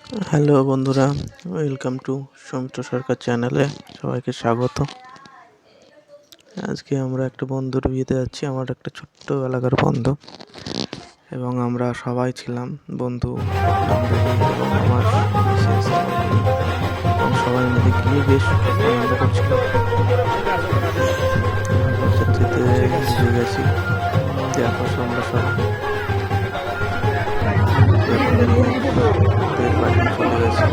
Hello বন্ধুরা, welcome to Soumitra সরকার চ্যানেলে সবাইকে স্বাগত। আজকে আমরা একটা বন্ধুর বিয়েতে যাচ্ছি, আমার একটা ছোট্টবেলাকার বন্ধু, এবং আমরা সবাই ছিলাম বন্ধু বান্ধবী এবং আমার মিসেস এবং সবাই মিলে গিয়ে বেশ আনন্দ করছিলাম। বরযাত্রীতে ঘুরে গেছি, দেখো আমরা সবাই বাড়ি চলে গেছি।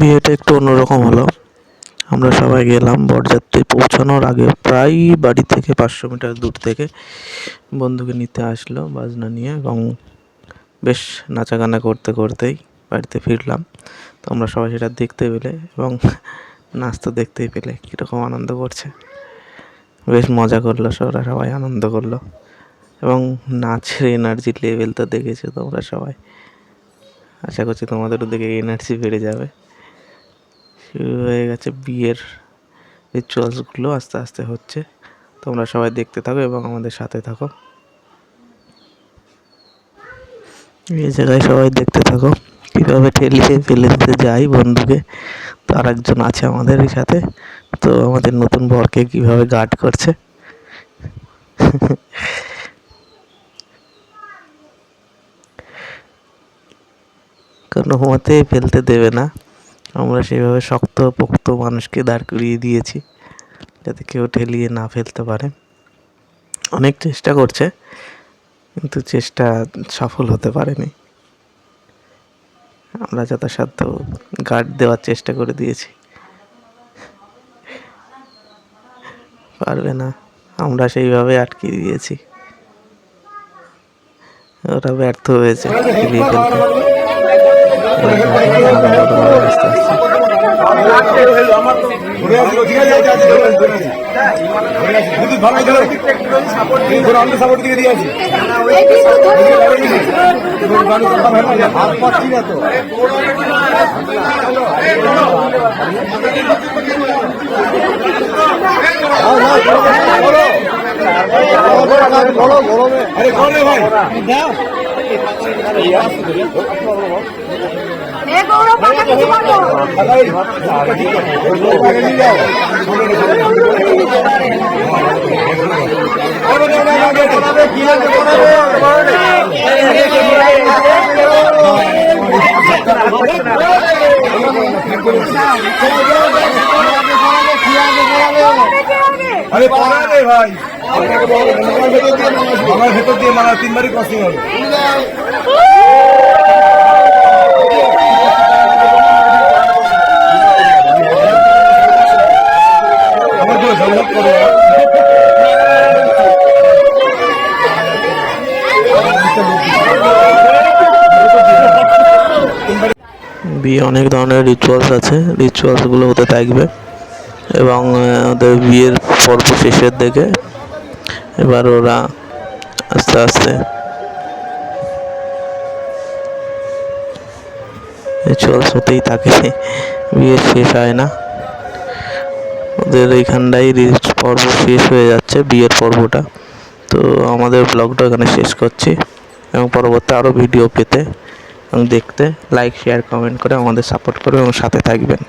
বিয়েটা একটু অন্যরকম হলো। আমরা সবাই গেলাম, বরযাত্রী পৌঁছানোর আগে প্রায় বাড়ি থেকে 500 মিটার দূর থেকে বন্ধুকে নিতে আসলো বাজনা নিয়ে, এবং বেশ নাচাগানা করতে করতেই বাড়িতে ফিরলাম। তো আমরা সবাই সেটা দেখতে পেলে এবং নাচ তো দেখতেই পেলে কীরকম আনন্দ করছে। বেশ মজা করলো, সবাই আনন্দ করলো, এবং নাচের এনার্জি লেভেল তো দেখেছো তোমরা সবাই। আশা করছি তোমাদেরও দেখে এনার্জি বেড়ে যাবে। শুরু হয়ে গেছে বিয়ের রিচুয়ালসগুলো, আস্তে আস্তে হচ্ছে। তোমরা সবাই দেখতে থাকো এবং আমাদের সাথে থাকো। এই জায়গায় সবাই দেখতে থাকো কীভাবে ঠেলিয়ে ফেলে দিতে যাই বন্ধুকে। তো আর একজন আছে আমাদেরই সাথে, তো আমাদের নতুন বরকে কীভাবে গার্ড করছে। কোনো মতেই ফেলতে দেবে না। আমরা সেইভাবে শক্ত পোক্ত মানুষকে দাঁড় করিয়ে দিয়েছি যাতে কেউ ঠেলিয়ে না ফেলতে পারে। অনেক চেষ্টা করছে, কিন্তু চেষ্টা সফল হতে পারেনি। আমরা যথাসাধ্য গার্ড দেওয়ার চেষ্টা করে দিয়েছি, পারবে না। আমরা সেইভাবে আটকে দিয়েছি, ওরা ব্যর্থ হয়েছে ঠেলিয়ে ফেলতে। আস্তে আরে পড়া রে ভাই, আমার ভেতর দিয়ে মারা 3 বারই ক্রসিং হলো। আমার তো ঝামেলা করে বিয়ে অনেক ধরনের রিচুয়ালস আছে, রিচুয়ালসগুলো হতে থাকবে এবং ওদের বিয়ের পর্ব শেষের দিকে এবার ওরা আস্তে আস্তে রিচুয়ালস হতেই থাকে, বিয়ে শেষ হয় না। ওদের এইখানটাই পর্ব শেষ হয়ে যাচ্ছে, বিয়ের পর্বটা। তো আমাদের ব্লগটা এখানে শেষ করছি এবং পরবর্তী আরও ভিডিও পেতে এবং দেখতে লাইক শেয়ার কমেন্ট করে আমাদের সাপোর্ট করবে এবং সাথে থাকবেন।